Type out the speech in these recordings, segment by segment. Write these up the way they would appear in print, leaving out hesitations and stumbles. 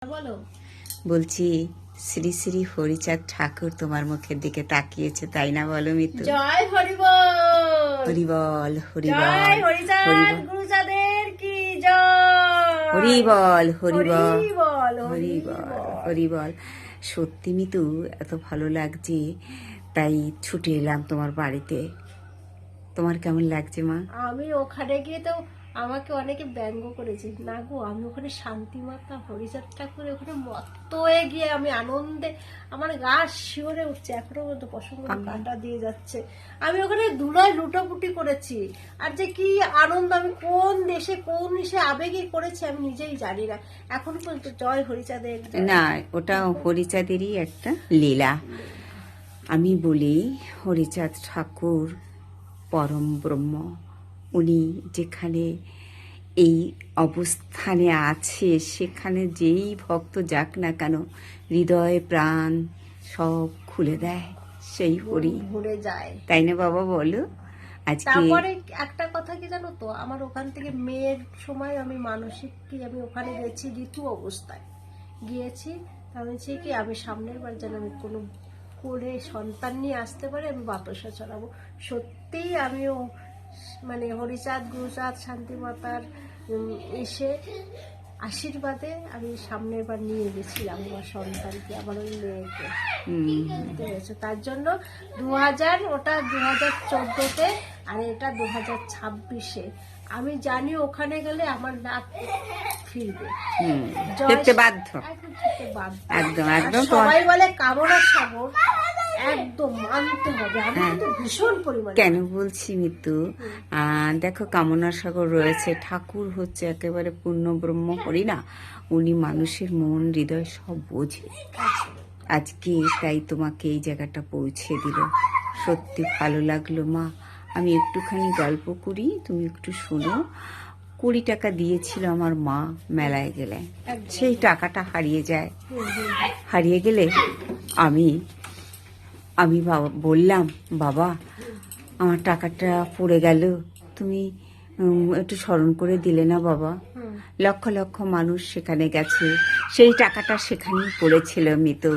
বলো। বলছি শ্রী শ্রী হরিচাঁদ ঠাকুর তোমার মুখের দিকে তাকিয়েছে, তাই না বলো মিতু? জয় হরিবল। হরিবল হরিবল জয় হরিচাঁদ হরিবল গুরুচাঁদের কি জয়। হরিবল হরিবল হরিবল হরিবল হরিবল। সত্যি মিতু, এত ভালো লাগছে, তাই ছুটে এলাম তোমার বাড়িতে। তোমার কেমন লাগছে মা? আমি ওখানে গিয়ে তো আমাকে অনেকে ব্যঙ্গ করেছে, না গো আমি ওখানে শান্তিমাতা হরিচাঁদ ঠাকুর ওখানে মত্ত হয়ে গিয়ে আমি আনন্দে আমার গা শিওরে উঠছে, এখনো পর্যন্ত পছন্দ কাঁটা দিয়ে যাচ্ছে। আমি ওখানে ধুলায় লুটোপুটি করেছি, আর যে কি আনন্দ, আমি কোন দেশে কোন দেশে আবেগে করেছি আমি নিজেই জানি না এখন পর্যন্ত। জয় হরিচাঁদের। না, ওটা হরিচাঁদেরই একটা লীলা। আমি বলি হরিচাঁদ ঠাকুর পরম ব্রহ্ম। উনি যেখানে এই অবস্থানে আছে সেখানে যেই ভক্ত যাক না কেন হৃদয় প্রাণ সব খুলে দেয় সেই হরি, ঘুরে যায়, তাই না বাবা বলো? আজকে তারপরে একটা কথা কি জানো তো, আমার ওখান থেকে মেয়ের সময় আমি মানসিক কি আমি ওখানে গেছি ঋতু অবস্থায় গিয়েছি, আমি কি আমি সামনের বার যেন আমি কোনো করে সন্তান নিয়ে আসতে পারি, আমি বাতাসা চড়াবো। সত্যিই আমিও মানে হরিচাঁদ গুরুচাঁদ শান্তিমাতার এসে আশীর্বাদে আমি সামনের বার নিয়ে গেছিলাম আমার সন্তানকে, আমার ওই মেয়েকে। বুঝতে পেরেছো? তার জন্য 2000 ওটা 2014-তে আর এটা 2026-এ। আমি জানি ওখানে গেলে আমার নাক ফিরবে, দেখতে বাধ্য, একদম খেতে বাধ্য। একদম আর একদম। সবাই বলে কামনা সাগর, একদম মানতে হবে। আমি কিন্তু ভীষণ পরিমাণে কেন বলছি মিতু, দেখো কামনা সাগর রয়েছে, ঠাকুর হচ্ছে একেবারে পূর্ণ ব্রহ্ম হরি না, উনি মানুষের মন হৃদয় সব বোঝে। আজকে তাই তোমাকে এই জায়গাটা পৌঁছে দিল, সত্যি ভালো লাগলো মা। আমি একটুখানি গল্প করি, তুমি একটু শোনো। 20 টাকা দিয়েছিল আমার মা মেলায় গেলে, সেই টাকাটা হারিয়ে যায়। হারিয়ে গেলে আমি বাবা বললাম, বাবা আমার টাকাটা পড়ে গেল, তুমি একটু স্মরণ করে দিলে না বাবা। লক্ষ লক্ষ মানুষ সেখানে গেছে, সেই টাকাটা সেখানেই পড়েছিল মিতু।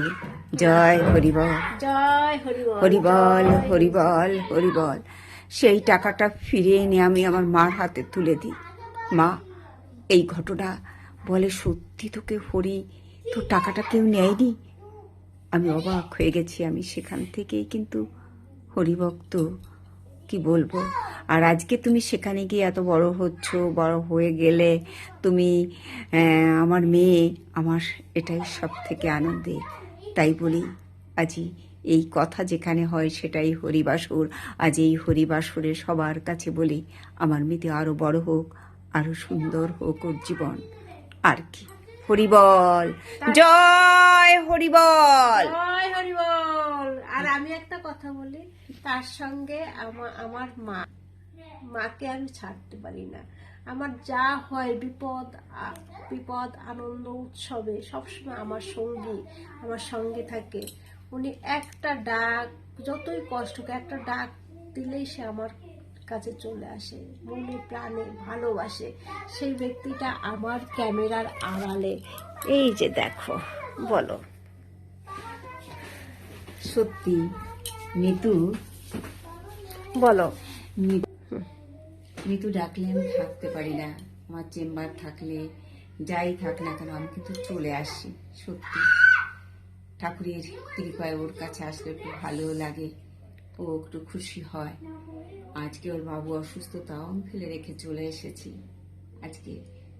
জয় হরিবল, জয় হরিবল, হরিবল হরিবল হরিবল। সেই টাকাটা ফিরিয়ে এনে আমি আমার মার হাতে তুলে দিই। মা, এই ঘটনা বলে, সত্যি তোকে হরি তোর টাকাটা কেউ নেয়নি? আমি অবাক হয়ে গেছি। আমি সেখান থেকেই কিন্তু হরিভক্ত, কি বলবো। আর আজকে তুমি সেখানে গিয়ে এত বড় হচ্ছ, বড় হয়ে গেলে তুমি আমার মেয়ে, আমার এটাই সব থেকে আনন্দের। তাই বলি আজি এই কথা যেখানে হয় সেটাই হরিবাসর। আজ এই হরিবাসরে সবার কাছে বলি আমার মেয়েতে আরো বড় হোক, আরো সুন্দর হোক ওর জীবন। আর কি, হরিবল, জয় হরিবল, জয় হরিবল। আর আমি একটা কথা বলি, তার সঙ্গে আমার মাকে আমি ছাড়তে পারি না। আমার যা হয় বিপদ আনন্দ উৎসবে সবসময় আমার সঙ্গে থাকে। উনি একটা ডাক, যতই কষ্ট হোক, একটা ডাক দিলেই সে আমার কাছে চলে আসে, মনে প্রাণে ভালোবাসে। সেই ব্যক্তিটা আমার ক্যামেরার আড়ালে এই যে দেখো। বলো। সত্যি মিতু, বলো। মিতু ডাকলে আমি থাকতে পারি না। আমার চেম্বার থাকলে যাই থাক না কেন আমি কিন্তু চলে আসি। সত্যি ঠাকুরের কৃপায় ওর কাছে আসলে একটু ভালো লাগে, ও একটু খুশি হয়। আজকে ওর বাবু অসুস্থ, তাও আমি ফেলে রেখে চলে এসেছি। আজকে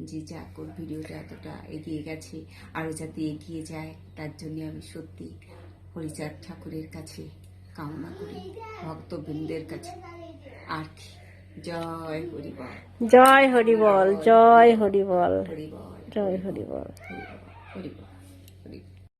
যে যাক ওর ভিডিওটা এতটা এগিয়ে গেছে, আরও যাতে এগিয়ে যায় তার জন্য আমি সত্যি হরিচাঁদ ঠাকুরের কাছে কামনা করি, ভক্তবৃন্দের কাছে। আর কি, জয় হরিবল, জয় হরিবল, জয় হরিবল, হরিবল, জয় হরিবল। হরিবল।